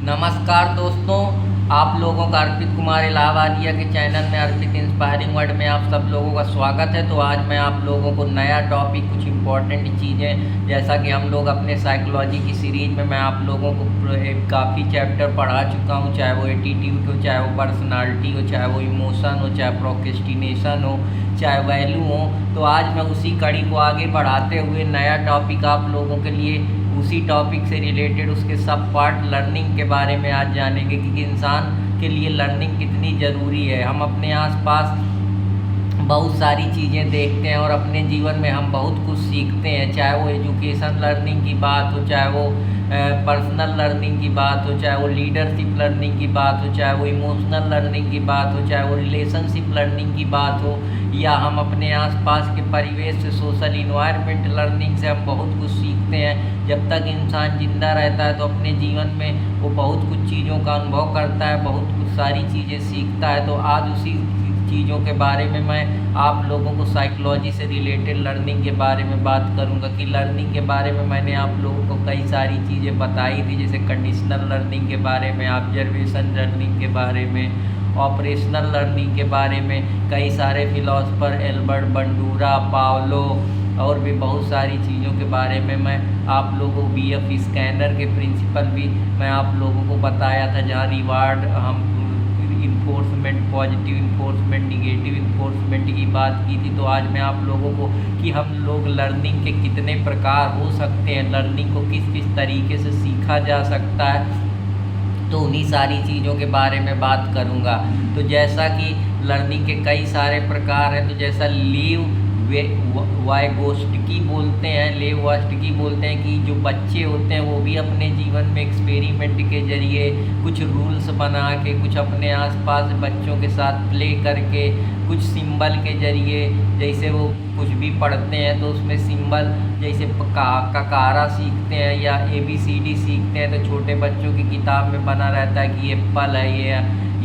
नमस्कार दोस्तों, आप लोगों का अर्पित कुमार इलाहाबादिया के चैनल में अर्पित इंस्पायरिंग वर्ड में आप सब लोगों का स्वागत है। तो आज मैं आप लोगों को नया टॉपिक, कुछ इम्पोर्टेंट चीज़ें, जैसा कि हम लोग अपने साइकोलॉजी की सीरीज़ में मैं आप लोगों को काफ़ी चैप्टर पढ़ा चुका हूँ, चाहे वो एटीट्यूड हो, चाहे वो पर्सनालिटी हो, चाहे वो इमोशन हो, चाहे प्रोक्रेस्टिनेशन हो, चाहे वैल्यू हो। तो आज मैं उसी कड़ी को आगे बढ़ाते हुए नया टॉपिक आप लोगों के लिए, उसी टॉपिक से रिलेटेड उसके सब पार्ट लर्निंग के बारे में आज जानेंगे कि इंसान के लिए लर्निंग कितनी ज़रूरी है। हम अपने आसपास बहुत सारी चीज़ें देखते हैं और अपने जीवन में हम बहुत कुछ सीखते हैं, चाहे वो एजुकेशन लर्निंग की बात हो, चाहे वो पर्सनल लर्निंग की बात हो, चाहे वो लीडरशिप लर्निंग की बात हो, चाहे वो इमोशनल लर्निंग की बात हो, चाहे वो रिलेशनशिप लर्निंग की बात हो, या हम अपने आसपास के परिवेश से, सोशल इन्वायरमेंट लर्निंग से हम बहुत कुछ सीखते हैं। जब तक इंसान ज़िंदा रहता है तो अपने जीवन में वो बहुत कुछ चीज़ों का अनुभव करता है, बहुत कुछ सारी चीज़ें सीखता है। तो आज उसी चीज़ों के बारे में मैं आप लोगों को साइकोलॉजी से रिलेटेड लर्निंग के बारे में बात करूंगा कि लर्निंग के बारे में मैंने आप लोगों को कई सारी चीज़ें बताई थी, जैसे कंडीशनल लर्निंग के बारे में, ऑब्जर्वेशन लर्निंग के बारे में, ऑपरेशनल लर्निंग के बारे में। कई सारे फिलोसफर, एल्बर्ट बंडूरा, पावलो और भी बहुत सारी चीज़ों के बारे में मैं आप लोगों को, बीएफ स्कैनर के प्रिंसिपल भी मैं आप लोगों को बताया था, जहाँ रिवार्ड, हम enforcement, positive enforcement, negative enforcement की बात की थी। तो आज मैं आप लोगों को कि हम लोग लर्निंग के कितने प्रकार हो सकते हैं, लर्निंग को किस किस तरीके से सीखा जा सकता है, तो उन्हीं सारी चीज़ों के बारे में बात करूँगा। तो जैसा कि लर्निंग के कई सारे प्रकार हैं, तो जैसा लीव वाइगोस्टकी बोलते हैं, लेव वास्टकी बोलते हैं कि जो बच्चे होते हैं वो भी अपने जीवन में एक्सपेरिमेंट के जरिए, कुछ रूल्स बना के, कुछ अपने आसपास बच्चों के साथ प्ले करके, कुछ सिंबल के जरिए, जैसे वो कुछ भी पढ़ते हैं तो उसमें सिंबल, जैसे ककारा सीखते हैं या ABCD सीखते हैं, तो छोटे बच्चों की किताब में बना रहता है कि ये एप्पल है,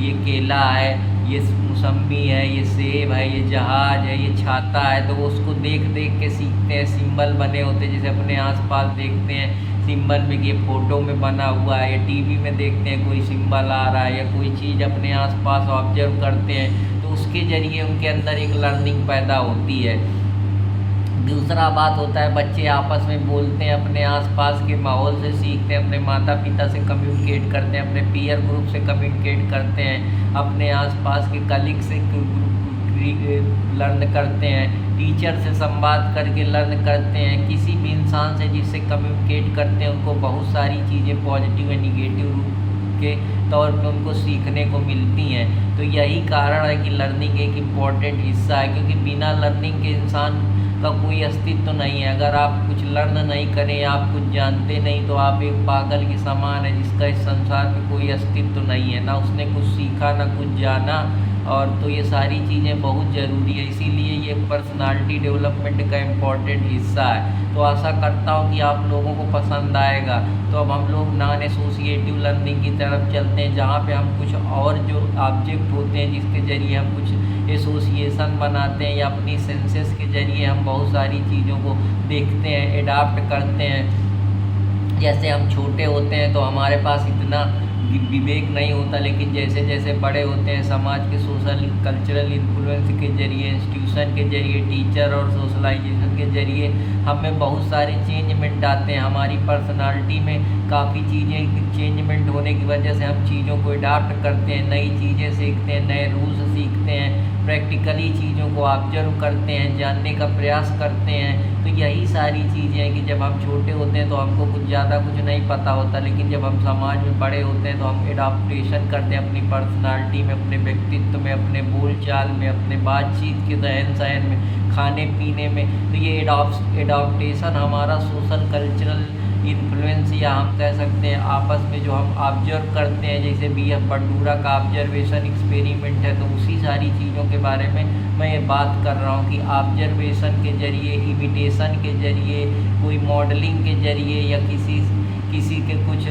ये केला है, ये मौसम्बी है, ये सेब है, ये जहाज है, ये छाता है। तो वो उसको देख देख के सीखते हैं, सिंबल बने होते हैं, जैसे अपने आसपास देखते हैं सिंबल में कि ये फ़ोटो में बना हुआ है, या टीवी में देखते हैं कोई सिंबल आ रहा है, या कोई चीज़ अपने आसपास ऑब्जर्व करते हैं, तो उसके ज़रिए उनके अंदर एक लर्निंग पैदा होती है। दूसरा बात होता है, बच्चे आपस में बोलते हैं, अपने आसपास के माहौल से सीखते हैं, अपने माता पिता से कम्युनिकेट करते हैं, अपने पीयर ग्रुप से कम्युनिकेट करते हैं, अपने आसपास के कलीग से लर्न करते हैं, टीचर से संवाद करके लर्न करते हैं, किसी भी इंसान से जिससे कम्युनिकेट करते हैं उनको बहुत सारी चीज़ें पॉजिटिव या निगेटिव रूप के तौर पे उनको सीखने को मिलती हैं। तो यही कारण है कि लर्निंग एक इम्पॉर्टेंट हिस्सा है, क्योंकि बिना लर्निंग के इंसान का कोई अस्तित्व तो नहीं है। अगर आप कुछ लर्न नहीं करें, आप कुछ जानते नहीं, तो आप एक पागल के समान है, जिसका इस संसार में कोई अस्तित्व तो नहीं है, ना उसने कुछ सीखा ना कुछ जाना। और तो ये सारी चीज़ें बहुत ज़रूरी है, इसीलिए ये पर्सनालिटी डेवलपमेंट का इम्पॉर्टेंट हिस्सा है। तो आशा करता हूँ कि आप लोगों को पसंद आएगा। तो अब हम लोग नॉन एसोसिएटिव लर्निंग की तरफ चलते हैं, जहाँ पे हम कुछ और जो ऑब्जेक्ट होते हैं जिसके ज़रिए हम कुछ एसोसिएशन बनाते हैं, या अपनी सेंसेस के ज़रिए हम बहुत सारी चीज़ों को देखते हैं, एडाप्ट करते हैं। जैसे हम छोटे होते हैं तो हमारे पास इतना विवेक नहीं होता, लेकिन जैसे जैसे बड़े होते हैं, समाज के सोशल कल्चरल इन्फ्लुएंस के जरिए, इंस्टीट्यूशन के जरिए, टीचर और सोशलाइजेशन के जरिए हमें बहुत सारे चेंजमेंट आते हैं। हमारी पर्सनालिटी में काफ़ी चीज़ें चेंजमेंट होने की वजह से हम चीज़ों को अडाप्ट करते हैं, नई चीज़ें सीखते हैं, नए रूल्स सीखते हैं, प्रैक्टिकली चीज़ों को ऑब्जर्व करते हैं, जानने का प्रयास करते हैं। तो यही सारी चीज़ें हैं कि जब हम छोटे होते हैं तो हमको कुछ ज़्यादा कुछ नहीं पता होता, लेकिन जब हम समाज में बड़े होते हैं तो हम एडाप्टेशन करते हैं अपनी पर्सनालिटी में, अपने व्यक्तित्व में, अपने बोलचाल में, अपने बातचीत के रहन सहन में, खाने पीने में। तो ये एडाप्टेशन हमारा सोशल कल्चरल इन्फ्लुएंस, या हम कह सकते हैं आपस में जो हम ऑब्जर्व करते हैं, जैसे BF बंडूरा का ऑब्जर्वेशन एक्सपेरिमेंट है, तो उसी सारी चीज़ों के बारे में मैं ये बात कर रहा हूँ कि ऑब्जर्वेशन के जरिए, इमिटेशन के जरिए, कोई मॉडलिंग के जरिए, या किसी के कुछ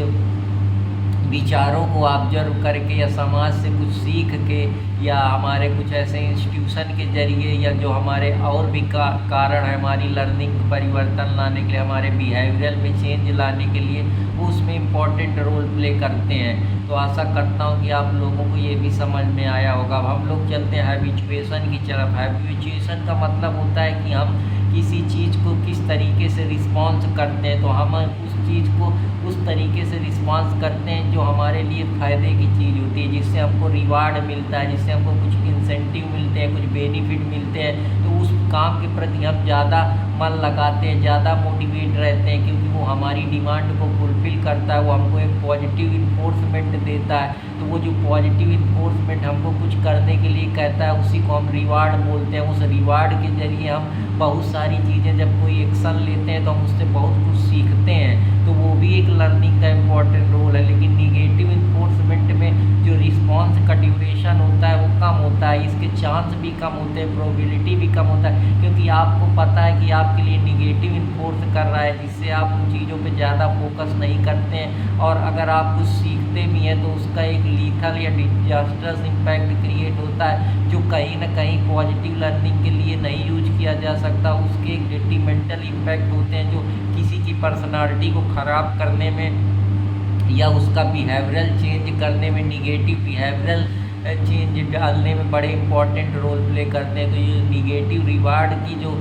विचारों को ऑब्जर्व करके या समाज से कुछ सीख के या हमारे कुछ ऐसे इंस्टीट्यूशन के जरिए या जो हमारे और भी कारण है हमारी लर्निंग परिवर्तन लाने के लिए, हमारे बिहेवियरल में चेंज लाने के लिए, वो उसमें इम्पॉर्टेंट रोल प्ले करते हैं। तो आशा करता हूँ कि आप लोगों को ये भी समझ में आया होगा। अब हम लोग चलते हैं हैबिचुएशन की तरफ। हैबिचुएशन का मतलब होता है कि हम किसी चीज़ को किस तरीके से रिस्पॉन्स करते हैं, तो हम उस चीज़ को उस तरीके से रिस्पॉन्स करते हैं जो हमारे लिए फ़ायदे की चीज़ होती है, जिससे हमको रिवार्ड मिलता है, जिससे हमको कुछ इंसेंटिव मिलते हैं, कुछ बेनिफिट मिलते हैं। तो उस काम के प्रति हम ज़्यादा मन लगाते हैं, ज़्यादा मोटिवेट रहते हैं, क्योंकि वो हमारी डिमांड को फुलफ़िल करता है, वो हमको एक पॉजिटिव इन्फोर्समेंट देता है। तो वो जो पॉजिटिव इन्फोर्समेंट हमको कुछ करने के लिए कहता है, उसी को हम रिवार्ड बोलते हैं। उस रिवार्ड के ज़रिए हम बहुत सारी चीज़ें, जब कोई एक्शन लेते हैं तो हम उससे बहुत कुछ सीखते हैं। तो वो भी एक लर्निंग का इम्पॉर्टेंट रोल है। लेकिन निगेटिव इन्फोर्समेंट में जो रिस्पॉन्स का ड्यूरेशन होता है वो कम होता है, इसके चांस भी कम होते हैं, प्रोबेबिलिटी भी कम होता है, क्योंकि आपको पता है कि आपके लिए निगेटिव इन्फोर्स कर रहा है, जिससे आप उन चीज़ों पे ज़्यादा फोकस नहीं करते हैं। और अगर आप कुछ सीखते भी हैं तो उसका एक लीथल या डिजास्टर्स इम्पैक्ट क्रिएट होता है, जो कहीं ना कहीं पॉजिटिव लर्निंग के लिए नहीं यूज किया जा सकता। उसके एक डिट्रीमेंटल इम्पैक्ट होते हैं जो किसी की पर्सनालिटी को ख़राब करने में या उसका बिहेवियरल चेंज करने में, निगेटिव बिहेवियरल चेंज डालने में बड़े इंपॉर्टेंट रोल प्ले करते हैं। तो ये निगेटिव रिवार्ड की जो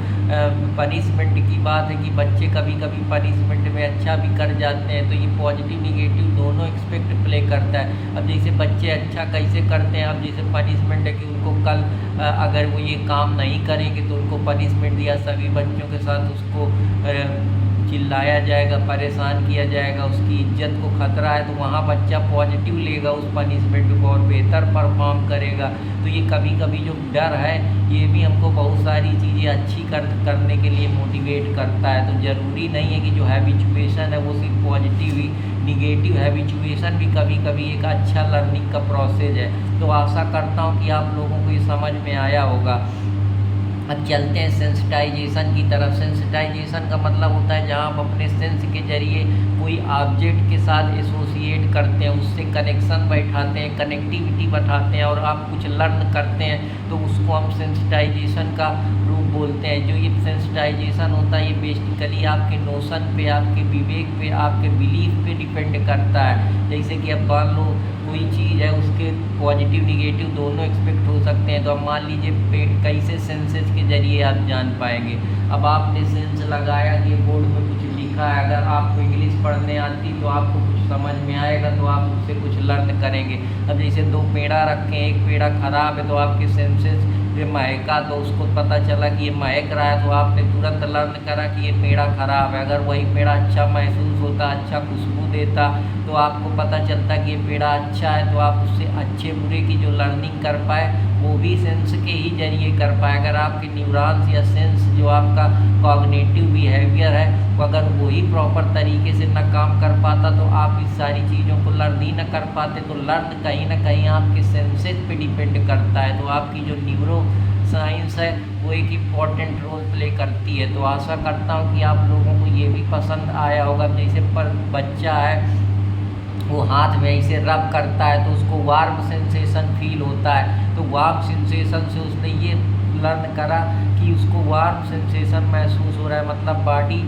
पनिशमेंट की बात है कि बच्चे कभी कभी पनिशमेंट में अच्छा भी कर जाते हैं, तो ये पॉजिटिव निगेटिव दोनों एक्सपेक्ट प्ले करता है। अब जैसे बच्चे अच्छा कैसे करते हैं, अब जैसे पनिशमेंट है कि उनको कल अगर वो ये काम नहीं करेंगे तो उनको पनिशमेंट दिया, सभी बच्चों के साथ उसको चिल्लाया जाएगा, परेशान किया जाएगा, उसकी इज्जत को खतरा है, तो वहाँ बच्चा पॉजिटिव लेगा उस पनिशमेंट को और बेहतर परफॉर्म करेगा। तो ये कभी कभी जो डर है ये भी हमको बहुत सारी चीज़ें अच्छी करने के लिए मोटिवेट करता है। तो ज़रूरी नहीं है कि जो हैबिचुएशन है वो सिर्फ पॉजिटिव ही, निगेटिव हैबिचुएशन भी कभी कभी एक अच्छा लर्निंग का प्रोसेस है। तो आशा करता हूँ कि आप लोगों को ये समझ में आया होगा। अब चलते हैं सेंसिटाइजेशन की तरफ। सेंसिटाइजेशन का मतलब होता है जहाँ हम अपने सेंस के जरिए कोई ऑब्जेक्ट के साथ एसोसिएट करते हैं, उससे कनेक्शन बैठाते हैं, कनेक्टिविटी बैठाते हैं और आप कुछ लर्न करते हैं, तो उसको हम सेंसिटाइजेशन का रूप बोलते हैं। जो ये सेंसिटाइजेशन होता है ये बेसिकली आपके नोशन पे, आपके विवेक पे, आपके बिलीफ पे डिपेंड करता है। जैसे कि अब मान लो कोई चीज़ है, उसके पॉजिटिव निगेटिव दोनों एक्सपेक्ट हो सकते हैं। तो अब मान लीजिए कैसे सेंसेस के जरिए आप जान पाएंगे। अब आपने सेंस लगाया कि बोर्ड में कुछ लिखा है, अगर आपको इंग्लिश पढ़ने आती तो आपको कुछ समझ में आएगा, तो आप उससे कुछ लर्न करेंगे। अब जैसे दो पेड़ा रखें, एक पेड़ा ख़राब है तो आपके सेंसेस पे महका, तो उसको पता चला कि ये महक रहा है, तो आपने तुरंत लर्न करा कि ये पेड़ा ख़राब है। अगर वही पेड़ा अच्छा महसूस होता, अच्छा खुशबू देता, तो आपको पता चलता कि ये पेड़ा अच्छा है, तो आप उससे अच्छे बुरे की जो लर्निंग कर पाए वो भी सेंस के ही जरिए कर पाए। अगर आपके न्यूरॉन्स या सेंस जो आपका कॉग्निटिव बिहेवियर है वो अगर वही प्रॉपर तरीके से न काम कर पाता तो आप इस सारी चीज़ों को लर्न ही न कर पाते। तो लर्न कहीं ना कहीं आपके सेंसेस पे डिपेंड करता है। तो आपकी जो न्यूरो साइंस है वो एक इम्पॉर्टेंट रोल प्ले करती है। तो आशा करता हूँ कि आप लोगों को ये भी पसंद आया होगा। जैसे पर बच्चा है वो हाथ में ऐसे रब करता है तो उसको वार्म सेंसेशन फील होता है, तो वार्म सेंसेशन से उसने ये लर्न करा कि उसको वार्म सेंसेशन महसूस हो रहा है, मतलब बॉडी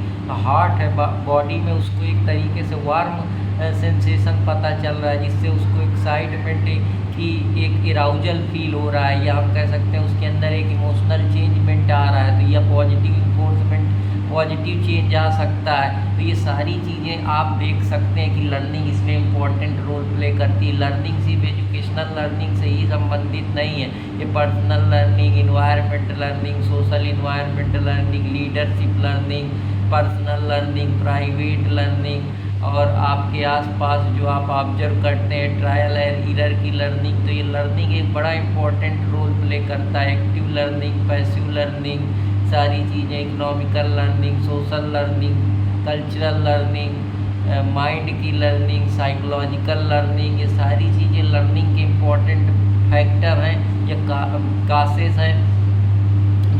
हार्ट है, बॉडी में उसको एक तरीके से वार्म सेंसेशन पता चल रहा है, जिससे उसको एक्साइटमेंट की एक इराउजल फील हो रहा है, या हम कह सकते हैं उसके अंदर एक इमोशनल चेंजमेंट आ रहा है। तो यह पॉजिटिव इन्फोर्समेंट, पॉजिटिव चेंज आ सकता है। तो ये सारी चीज़ें आप देख सकते हैं कि लर्निंग इसमें इम्पॉर्टेंट रोल प्ले करती है। लर्निंग सिर्फ एजुकेशनल लर्निंग से ही संबंधित नहीं है, ये personal learning, environment learning, social environment learning, leadership learning, personal learning, private learning और आपके आसपास जो आप ऑब्जर्व करते हैं ट्रायल एंड एरर की लर्निंग। तो ये लर्निंग एक बड़ा इम्पॉर्टेंट रोल प्ले करता है। एक्टिव लर्निंग, पैसिव लर्निंग, सारी चीज़ें, economical learning, social learning, cultural learning, mind की लर्निंग, साइकोलॉजिकल लर्निंग, ये सारी चीज़ें लर्निंग के इम्पॉर्टेंट फैक्टर हैं या कासेस हैं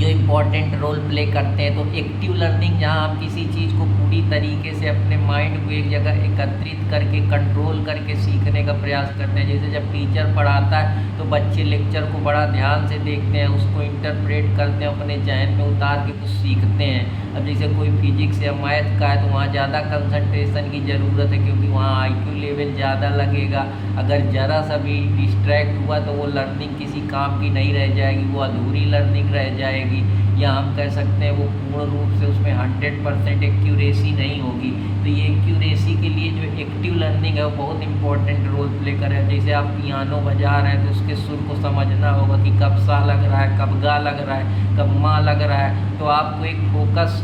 जो इम्पोर्टेंट रोल प्ले करते हैं। तो एक्टिव लर्निंग जहाँ आप किसी चीज़ को पूरी तरीके से अपने माइंड को एक जगह एकत्रित करके कंट्रोल करके सीखने का प्रयास करते हैं। जैसे जब टीचर पढ़ाता है तो बच्चे लेक्चर को बड़ा ध्यान से देखते हैं, उसको इंटरप्रेट करते हैं, अपने जहन में उतार के कुछ सीखते हैं। अब जैसे कोई फिजिक्स या मैथ का है तो वहाँ ज़्यादा कंसंट्रेशन की ज़रूरत है, क्योंकि वहाँ IQ लेवल ज़्यादा लगेगा। अगर ज़रा सा भी डिस्ट्रैक्ट हुआ तो वो लर्निंग किसी काम की नहीं रह जाएगी, वो अधूरी लर्निंग रह जाएगी, या हम कह सकते हैं वो पूर्ण रूप से उसमें 100% एक्यूरेसी नहीं होगी। तो ये एक्यूरेसी के लिए जो एक्टिव लर्निंग है वो बहुत इंपॉर्टेंट रोल प्ले करे। जैसे आप पियानो बजा रहे हैं तो उसके सुर को समझना होगा कि कब सा लग रहा है, कब गा लग रहा है, कब माँ लग रहा है। तो आपको एक फोकस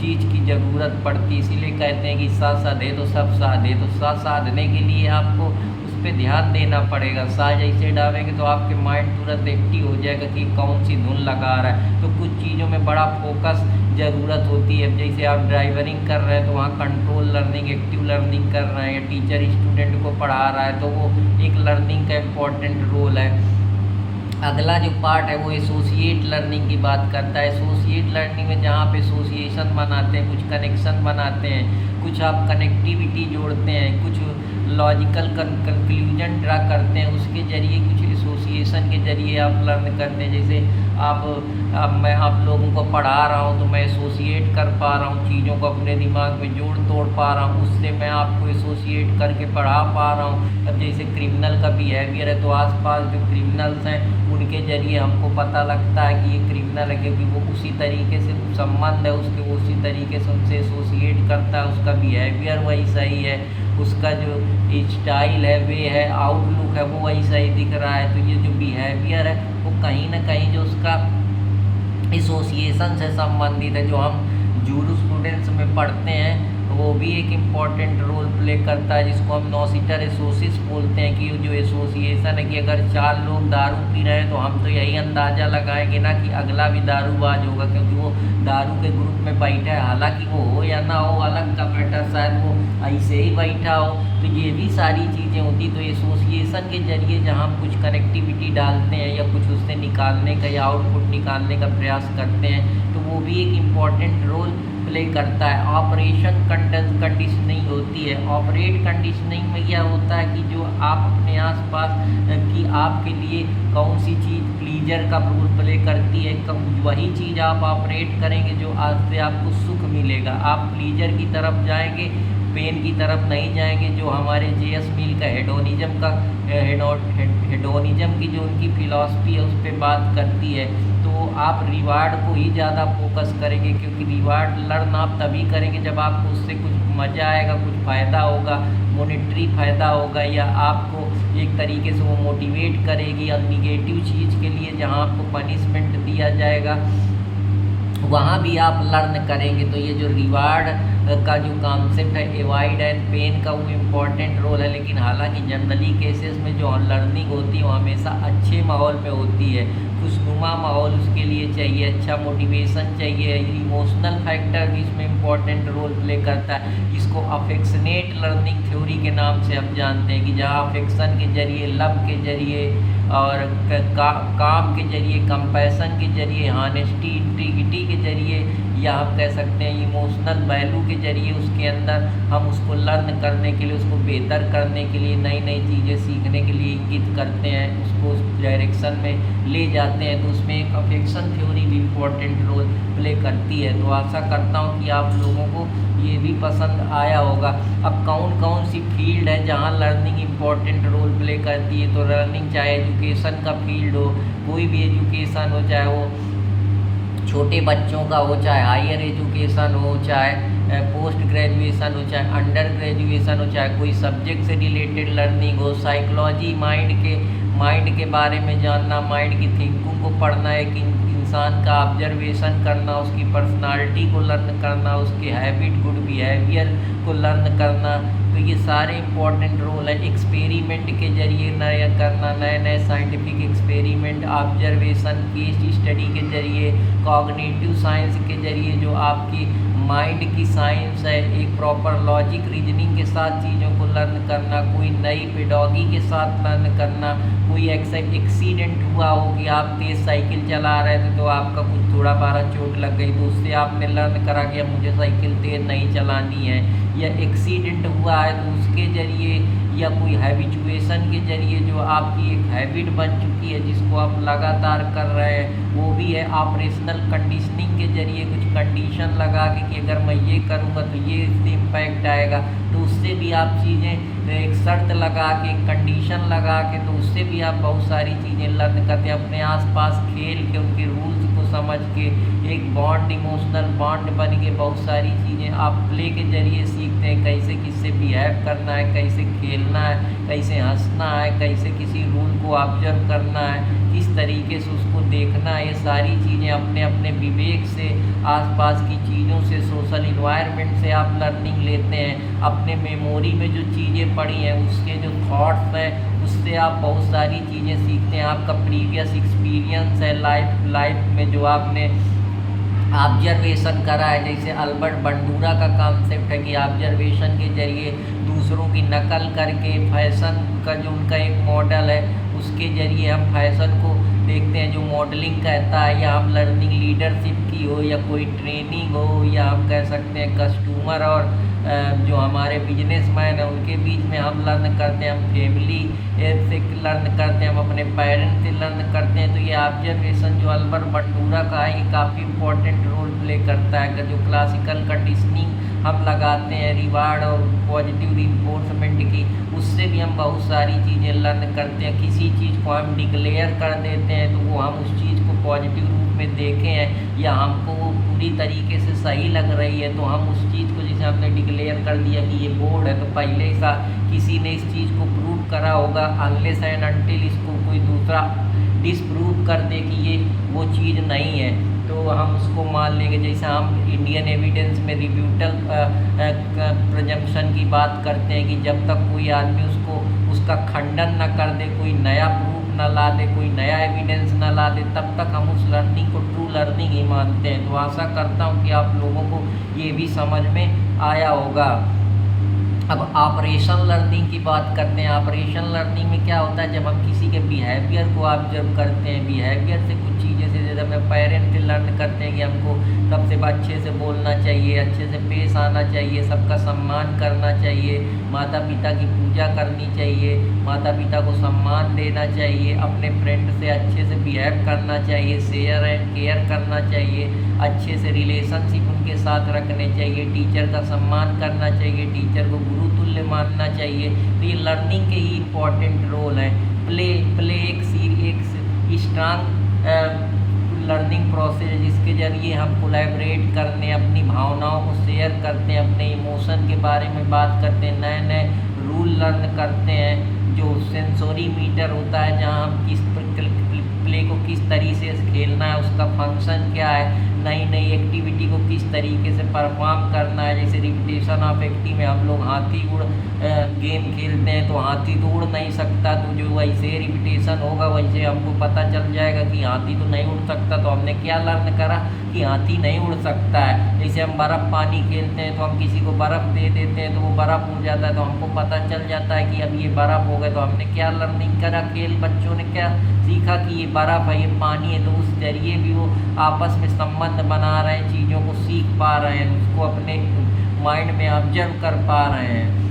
चीज़ की ज़रूरत पड़ती है, इसीलिए कहते हैं कि सा साधे तो सब साधे। तो सा साधने के लिए आपको उस पर ध्यान देना पड़ेगा। सा जैसे डालेंगे तो आपके माइंड तुरंत एक्टिव हो जाएगा कि कौन सी धुन लगा रहा है। तो कुछ चीज़ों में बड़ा फोकस ज़रूरत होती है। जैसे आप ड्राइवरिंग कर रहे हैं तो वहाँ कंट्रोल लर्निंग, एक्टिव लर्निंग कर रहे हैं, या टीचर स्टूडेंट को पढ़ा रहा है तो वो एक लर्निंग का इम्पोर्टेंट रोल है। अगला जो पार्ट है वो एसोसिएट लर्निंग की बात करता है। एसोसिएट लर्निंग में जहाँ पे एसोसिएशन बनाते हैं, कुछ कनेक्शन बनाते हैं, कुछ आप कनेक्टिविटी जोड़ते हैं, कुछ लॉजिकल कंक्लूजन ड्रा करते हैं, उसके ज़रिए कुछ एसोसिएशन के ज़रिए आप लर्न करते हैं। जैसे मैं आप लोगों को पढ़ा रहा हूँ तो मैं एसोसिएट कर पा रहा हूँ, चीज़ों को अपने दिमाग में जोड़ तोड़ पा रहा हूँ, उससे मैं आपको एसोसिएट करके पढ़ा पा रहा हूँ। अब जैसे क्रिमिनल का बिहेवियर है तो आसपास जो क्रिमिनल्स हैं उनके ज़रिए हमको पता लगता है कि ये क्रिमिनल है, क्योंकि वो उसी तरीके से संबंध है उसके, उसी तरीके से उनसे एसोसिएट करता है, उसका बिहेवियर वही सही है, उसका जो स्टाइल है, वे है, आउटलुक है, वो वही सही दिख रहा है। तो ये जो बिहेवियर है वो कहीं ना कहीं जो उसका एसोसिएशन से संबंधित है, जो हम जूरू स्टूडेंट्स में पढ़ते हैं वो भी एक इम्पॉर्टेंट रोल प्ले करता है, जिसको हम नॉसिटर एसोसिस बोलते हैं। कि जो एसोसिएशन है कि अगर 4 लोग दारू पी रहे हैं तो हम तो यही अंदाज़ा लगाएंगे ना कि अगला भी दारूबाज होगा, क्योंकि वो दारू के ग्रुप में बैठा है। हालांकि वो हो या ना हो अलग का मैटर, शायद वो ऐसे ही बैठा हो। तो ये भी सारी चीज़ें होती। तो एसोसिएशन के ज़रिए जहाँ हम कुछ कनेक्टिविटी डालते हैं या कुछ उससे निकालने का या आउटपुट निकालने का प्रयास करते हैं तो वो भी एक इम्पॉर्टेंट रोल प्ले करता है। ऑपरेशन कंडीशनिंग होती है। ऑपरेट कंडीशनिंग में क्या होता है कि जो आप अपने आसपास कि आपके लिए कौन सी चीज़ प्लीजर का रोल प्ले करती है, वही चीज़ आप ऑपरेट करेंगे जो आज से आपको सुख मिलेगा। आप प्लीजर की तरफ जाएंगे, पेन की तरफ नहीं जाएंगे। जो हमारे JS मिल का हेडोनिज्म की जो उनकी फ़िलॉसफी है उस पर बात करती है। तो आप रिवार्ड को ही ज़्यादा फोकस करेंगे, क्योंकि रिवार्ड लर्न आप तभी करेंगे जब आपको उससे कुछ मज़ा आएगा, कुछ फ़ायदा होगा, मॉनेटरी फ़ायदा होगा, या आपको एक तरीके से वो मोटिवेट करेगी। और निगेटिव चीज़ के लिए जहाँ आपको पनिशमेंट दिया जाएगा वहाँ भी आप लर्न करेंगे। तो ये जो रिवार्ड का जो कॉन्सेप्ट है, अवॉइड एंड पेन का, वो इम्पॉर्टेंट रोल है। लेकिन हालांकि जनरली केसेस में जो लर्निंग होती है वो हमेशा अच्छे माहौल में होती है, खुशनुमा माहौल उसके लिए चाहिए, अच्छा मोटिवेशन चाहिए। इमोशनल फैक्टर भी इसमें इम्पॉर्टेंट रोल प्ले करता है। इसको अफेक्शनेट लर्निंग थ्योरी के नाम से हम जानते हैं, कि जहाँ अफेक्शन के जरिए, लव के जरिए और काम के जरिए, कंपैशन के जरिए, हॉनेस्टी, इंटीग्रिटी के जरिए, या हम कह सकते हैं इमोशनल वैल्यू के जरिए उसके अंदर हम उसको लर्न करने के लिए, उसको बेहतर करने के लिए, नई नई चीज़ें सीखने के लिए इंगित करते हैं, उसको उस डायरेक्शन में ले जाते हैं। तो उसमें एक अफेक्शन थ्योरी भी इम्पोर्टेंट रोल प्ले करती है। तो आशा करता हूँ कि आप लोगों को ये भी पसंद आया होगा। अब कौन कौन सी फील्ड है जहाँ लर्निंग इम्पॉर्टेंट रोल प्ले करती है। तो लर्निंग चाहे एजुकेशन का फील्ड हो, कोई भी एजुकेशन हो, चाहे वो छोटे बच्चों का हो, चाहे हायर एजुकेशन हो, चाहे पोस्ट ग्रेजुएशन हो, चाहे अंडर ग्रेजुएशन हो, चाहे कोई सब्जेक्ट से रिलेटेड लर्निंग हो, साइकोलॉजी, माइंड के बारे में जानना, माइंड की थिंकिंग को पढ़ना, एक इंसान का ऑब्जर्वेशन करना, उसकी पर्सनालिटी को लर्न करना, उसके हैबिट, गुड बिहेवियर को लर्न करना। तो ये सारे इम्पॉर्टेंट रोल है। एक्सपेरिमेंट के जरिए नया करना, नए नए scientific experiment, observation, case study के जरिए, कॉग्निटिव साइंस के जरिए जो आपकी माइंड की साइंस है, एक प्रॉपर लॉजिक रीजनिंग के साथ चीज़ों को लर्न करना, कोई नई पेडोगी के साथ लर्न करना। कोई एक्सीडेंट हुआ हो कि आप तेज़ साइकिल चला रहे थे तो आपका कुछ थोड़ा बारा चोट लग गई, तो उससे आपने लर्न करा कि अब मुझे साइकिल तेज़ नहीं चलानी है। या एक्सीडेंट हुआ है तो उसके ज़रिए, या कोई हैबिचुएशन के ज़रिए जो आपकी एक हैबिट बन चुकी है जिसको आप लगातार कर रहे हैं, वो भी है। ऑपरेशनल कंडीशनिंग के ज़रिए कुछ कंडीशन लगा के कि अगर मैं ये करूँगा तो ये इससे इम्पैक्ट आएगा, तो उससे भी आप चीज़ें एक शर्त लगा के, कंडीशन लगा के, तो उससे भी आप बहुत सारी चीज़ें लर्न करते हैं। अपने आसपास खेल के उनके रूल्स को समझ के एक बॉन्ड, इमोशनल बॉन्ड बन के बहुत सारी चीज़ें आप प्ले के ज़रिए सीखते हैं। कैसे किससे बिहेव करना है, कैसे खेलना है, कैसे हंसना है, कैसे किसी रूल को ऑब्जर्व करना है, किस तरीके से उसको देखना है। ये सारी चीज़ें अपने अपने विवेक से, आसपास की चीज़ों से, सोशल इन्वायरमेंट से आप लर्निंग लेते हैं। अपने मेमोरी में जो चीज़ें पड़ी हैं उसके जो थॉट्स हैं उससे आप बहुत सारी चीज़ें सीखते हैं। आपका प्रीवियस एक्सपीरियंस है लाइफ में जो आपने ऑब्जर्वेशन करा है, जैसे अल्बर्ट बंडूरा का कॉन्सेप्ट है कि ऑब्जर्वेशन के ज़रिए दूसरों की नकल करके फैशन का जो उनका एक मॉडल है उसके ज़रिए हम फैशन को देखते हैं, जो मॉडलिंग कहता है। या हम लर्निंग लीडरशिप की हो, या कोई ट्रेनिंग हो, या हम कह सकते हैं कस्टमर और जो हमारे बिजनेसमैन हैं उनके बीच में हम लर्न करते हैं। हम फैमिली से लर्न करते हैं, हम अपने पेरेंट्स से लर्न करते हैं। तो ये ऑब्जर्वेशन जो अल्बर्ट बंडूरा का है ये काफ़ी इम्पोर्टेंट रोल प्ले करता है। अगर जो क्लासिकल कंडीशनिंग हम लगाते हैं रिवार्ड और पॉजिटिव रिइंफोर्समेंट की, उससे भी हम बहुत सारी चीज़ें लर्न करते हैं। किसी चीज़ को हम डिक्लेयर कर देते हैं तो वो हम उस चीज़ को पॉजिटिव रूप में देखें हैं, या हमको वो पूरी तरीके से सही लग रही है तो हम उस चीज़ को, जैसे हमने डिक्लेयर कर दिया कि ये बोर्ड है, तो पहले ही किसी ने इस चीज़ को प्रूव करा होगा, अनलेस एंड अनटिल इसको कोई दूसरा डिसप्रूव कर दे कि ये वो चीज़ नहीं है तो हम उसको मान लेंगे। जैसे हम इंडियन एविडेंस में रिब्यूटल प्रजम्पशन की बात करते हैं कि जब तक कोई आदमी उसका खंडन न कर दे, कोई नया प्रूफ न ला दे, कोई नया एविडेंस न ला दे, तब तक हम उस लर्निंग को ट्रू लर्निंग ही मानते हैं। तो आशा करता हूँ कि आप लोगों को ये भी समझ में आया होगा। अब ऑपरेशन लर्निंग की बात करते हैं। ऑपरेशन लर्निंग में क्या होता है, जब हम किसी के बिहेवियर को ऑब्जर्व करते हैं, बिहेवियर से कुछ चीज़ें से, जैसे अपने पेरेंट्स से लर्न करते हैं कि हमको सबसे अच्छे से बोलना चाहिए, अच्छे से पेश आना चाहिए, सबका सम्मान करना चाहिए, माता पिता की पूजा करनी चाहिए, माता पिता को सम्मान देना चाहिए, अपने फ्रेंड से अच्छे से बिहेव करना चाहिए, शेयर एंड केयर करना चाहिए, अच्छे से रिलेशनशिप उनके साथ रखने चाहिए, टीचर का सम्मान करना चाहिए, टीचर को गुरु तुल्य मानना चाहिए। तो ये लर्निंग के ही इम्पॉर्टेंट रोल है। प्ले एक स्ट्रांग लर्निंग प्रोसेस है जिसके ज़रिए हम कोलैबोरेट करते हैं, अपनी भावनाओं को शेयर करते हैं, अपने इमोशन के बारे में बात करते हैं, नए नए रूल लर्न करते हैं। जो सेंसोरी मीटर होता है जहाँ हम किस प्ले को किस तरीके से खेलना है, उसका फंक्शन क्या है, नई नई एक्टिविटी को किस तरीके से परफॉर्म करना है। जैसे रिपीटेशन ऑफ एक्टिव में हम लोग हाथी उड़ गेम खेलते हैं तो हाथी तो उड़ नहीं सकता, तो जो वैसे रिपीटेशन होगा वैसे हमको पता चल जाएगा कि हाथी तो नहीं उड़ सकता। तो हमने क्या लर्न करा कि हाथी नहीं उड़ सकता है। जैसे हम बर्फ़ पानी खेलते हैं तो हम किसी को बर्फ़ दे देते हैं तो वो बर्फ़ उड़ जाता है, तो हमको पता चल जाता है कि अब ये बर्फ़ हो गए। तो हमने क्या लर्निंग करा, खेल बच्चों ने क्या सीखा कि ये बर्फ़ है, ये पानी है, तो उस जरिए भी वो आपस में संबंध बना रहे हैं, चीज़ों को सीख पा रहे हैं, उसको अपने माइंड में ऑब्जर्व कर पा रहे हैं।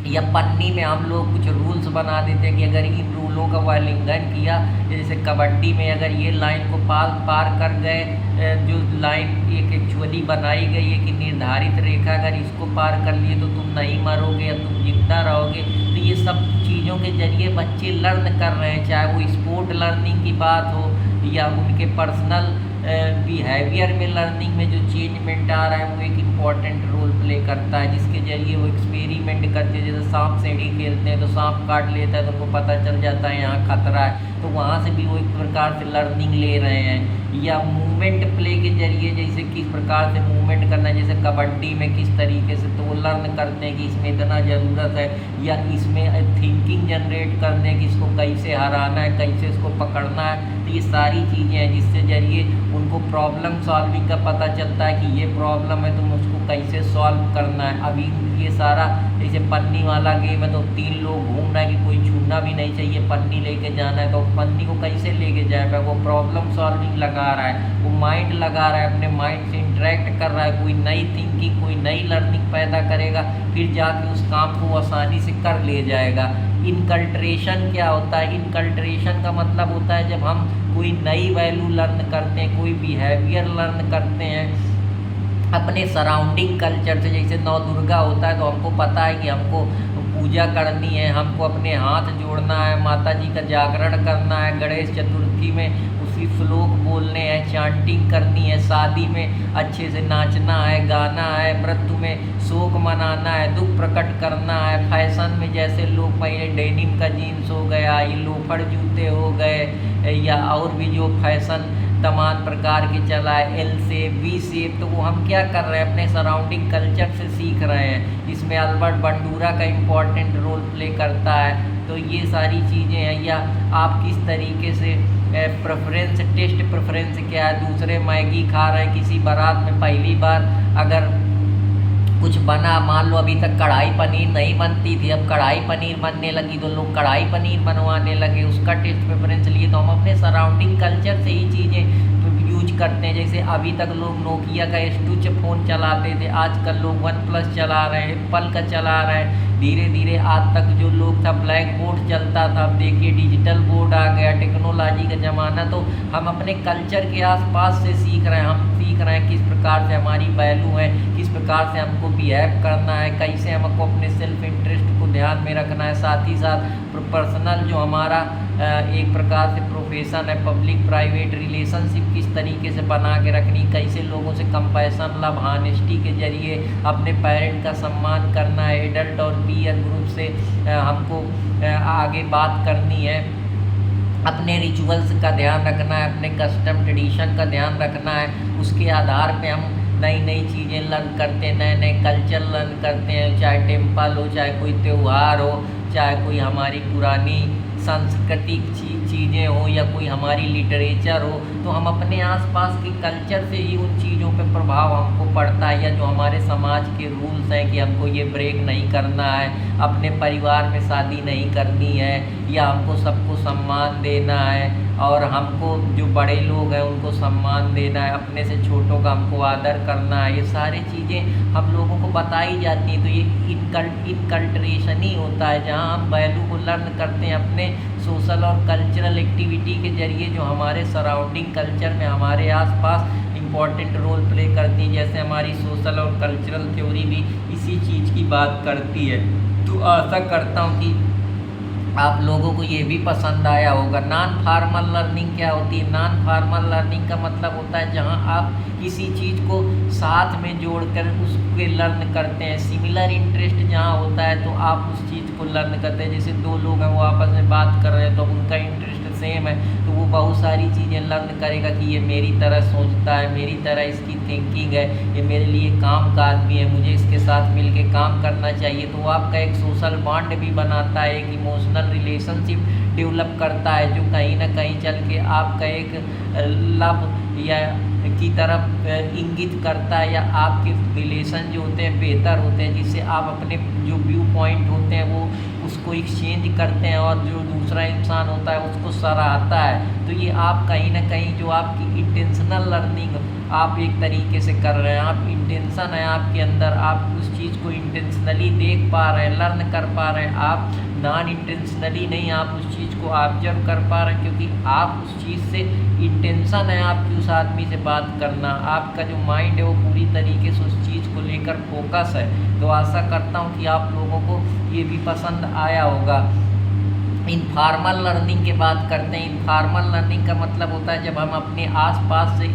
या पन्नी में हम लोग कुछ रूल्स बना देते हैं कि अगर इन रूलों का उल्लंघन किया, जैसे कबड्डी में अगर ये लाइन को पार कर गए, जो लाइन एक एक्चुअली बनाई गई है कि निर्धारित रेखा अगर इसको पार कर लिए तो तुम नहीं मरोगे या तुम जिंदा रहोगे। तो ये सब चीज़ों के ज़रिए बच्चे लर्न कर रहे हैं, चाहे वो स्पोर्ट लर्निंग की बात हो या उनके पर्सनल बिहेवियर में लर्निंग में जो चेंजमेंट आ रहा है वो एक इम्पॉर्टेंट रोल प्ले करता है, जिसके जरिए वो एक्सपेरिमेंट करते हैं। जैसे सांप सीढ़ी खेलते हैं तो सांप काट लेता है तो उनको पता चल जाता है यहाँ खतरा है, तो वहाँ से भी वो एक प्रकार से लर्निंग ले रहे हैं। या मूवमेंट प्ले के जरिए जैसे किस प्रकार से मूवमेंट करना है, जैसे कबड्डी में किस तरीके से, तो वो लर्न करते हैं कि इसमें इतना ज़रूरत है, या इसमें थिंकिंग जनरेट करने की इसको कैसे हराना है, कैसे इसको पकड़ना है। तो ये सारी चीज़ें हैं जिससे जरिए उनको प्रॉब्लम सॉल्विंग का पता चलता है कि ये प्रॉब्लम है तो उसको कैसे सॉल्व करना है। अभी ये सारा जैसे पन्नी वाला गेम है तो 3 लोग घूम रहे हैं कि कोई छूना भी नहीं चाहिए, पन्नी लेके जाना है, तो पन्नी को कैसे लेके जाएगा, वो प्रॉब्लम सॉल्विंग लगा रहा है, वो माइंड लगा रहा है, अपने माइंड से इंटरेक्ट कर रहा है, कोई नई थिंकिंग, कोई नई लर्निंग पैदा करेगा, फिर जाके उस काम को आसानी से कर ले जाएगा। इनकल्ट्रेशन क्या होता है? इनकल्ट्रेशन का मतलब होता है जब हम कोई नई वैल्यू लर्न करते हैं, कोई बिहेवियर लर्न करते हैं अपने सराउंडिंग कल्चर से। जैसे नौ दुर्गा होता है तो हमको पता है कि हमको पूजा करनी है, हमको अपने हाथ जोड़ना है, माता जी का जागरण करना है, गणेश चतुर्थी में उसी श्लोक बोलने हैं, चांटिंग करनी है, शादी में अच्छे से नाचना है, गाना है, मृत्यु में शोक मनाना है, दुख प्रकट करना है। फैशन में जैसे लोग पहले डेनिम का जीन्स हो गया, ये लोफर जूते हो गए, या और भी जो फैशन तमाम प्रकार के चला है, एल शेप, वी शेप, तो वो हम क्या कर रहे हैं अपने सराउंडिंग कल्चर से सीख रहे हैं। इसमें अल्बर्ट बंडूरा का इम्पॉर्टेंट रोल प्ले करता है। तो ये सारी चीज़ें हैं। या आप किस तरीके से प्रेफरेंस, टेस्ट प्रेफरेंस क्या है, दूसरे मैगी खा रहे हैं, किसी बारात में पहली बार अगर कुछ बना, मान लो अभी तक कढ़ाई पनीर नहीं बनती थी, अब कढ़ाई पनीर बनने लगी तो लोग कढ़ाई पनीर बनवाने लगे, उसका टेस्ट प्रेफरेंस लिए। तो हम अपने सराउंडिंग कल्चर से ही चीज़ें यूज करते हैं। जैसे अभी तक लोग नोकिया का S2 फ़ोन चलाते थे, आजकल लोग OnePlus चला रहे हैं, एप्पल का चला रहे हैं। धीरे धीरे आज तक जो लोग था ब्लैक बोर्ड चलता था, अब देखिए डिजिटल बोर्ड आ गया, टेक्नोलॉजी का ज़माना। तो हम अपने कल्चर के आसपास से सीख रहे हैं, हम सीख रहे हैं किस प्रकार से हमारी वैल्यू है, किस प्रकार से हमको बिहेव करना है, कैसे हमको अपने सेल्फ इंटरेस्ट को ध्यान में रखना है। साथ ही साथ पर्सनल जो हमारा एक प्रकार से प्रोफेशन है, पब्लिक प्राइवेट रिलेशनशिप किस तरीके से बना के रखनी, कैसे लोगों से कंपैशन, लव, ऑनेस्टी के जरिए अपने पेरेंट का सम्मान करना है, एडल्ट और पीयर ग्रुप से हमको आगे बात करनी है, अपने रिचुअल्स का ध्यान रखना है, अपने कस्टम ट्रेडिशन का ध्यान रखना है। उसके आधार पे हम नई नई चीज़ें लर्न करते हैं, नए नए कल्चर लर्न करते हैं, चाहे टेम्पल हो, चाहे कोई त्यौहार हो, चाहे कोई हमारी पुरानी सांस्कृतिक चीज़ें हो, या कोई हमारी लिटरेचर हो। तो हम अपने आसपास के कल्चर से ही उन चीज़ों पे प्रभाव हमको पड़ता है। या जो हमारे समाज के रूल्स हैं कि हमको ये ब्रेक नहीं करना है, अपने परिवार में शादी नहीं करनी है, या हमको सबको सम्मान देना है, और हमको जो बड़े लोग हैं उनको सम्मान देना है, अपने से छोटों का हमको आदर करना है। ये सारी चीज़ें हम लोगों को बताई जाती हैं। तो ये इनकल्ट्रेशन ही होता है, जहाँ हम वैल्यू को लर्न करते हैं अपने सोशल और कल्चरल एक्टिविटी के जरिए, जो हमारे सराउंडिंग कल्चर में हमारे आसपास इम्पॉर्टेंट रोल प्ले करती है। जैसे हमारी सोशल और कल्चरल थ्योरी भी इसी चीज़ की बात करती है। तो आशा करता हूँ कि आप लोगों को ये भी पसंद आया होगा। नॉन फार्मल लर्निंग क्या होती है? नॉन फार्मल लर्निंग का मतलब होता है जहाँ आप किसी चीज़ को साथ में जोड़कर उसके लर्न करते हैं। सिमिलर इंटरेस्ट जहाँ होता है तो आप उस चीज़ को लर्न करते हैं। जैसे दो लोग हैं वो आपस में बात कर रहे हैं तो उनका इंटरेस्ट सेम है, तो वो बहुत सारी चीज़ें लर्न करेगा कि ये मेरी तरह सोचता है, मेरी तरह इसकी थिंकिंग है, ये मेरे लिए काम का आदमी है, मुझे इसके साथ मिलके काम करना चाहिए। तो वो आपका एक सोशल बॉन्ड भी बनाता है, एक इमोशनल रिलेशनशिप डेवलप करता है, जो कहीं ना कहीं चल के आपका एक लव या की तरफ इंगित करता है, या आपके रिलेशन जो होते हैं बेहतर होते हैं, जिससे आप अपने जो व्यू पॉइंट होते हैं वो उसको एक्सचेंज करते हैं और जो दूसरा इंसान होता है उसको सराहता है। तो ये आप कहीं ना कहीं जो आपकी इंटेंशनल लर्निंग आप एक तरीके से कर रहे हैं, आप इंटेंशन है आपके अंदर, आप उस चीज़ को इंटेंशनली देख पा रहे हैं, लर्न कर पा रहे हैं। आप नॉन इंटेंशनली नहीं, आप उस चीज़ को ऑब्जर्व कर पा रहे हैं, क्योंकि आप उस चीज़ से इंटेंशन है आपकी उस आदमी से बात करना, आपका जो माइंड है वो पूरी तरीके से उस चीज़ को लेकर फोकस है। तो आशा करता हूँ कि आप लोगों को ये भी पसंद आया होगा। इनफॉर्मल लर्निंग की बात करते हैं। इनफॉर्मल लर्निंग का मतलब होता है जब हम अपने आसपास से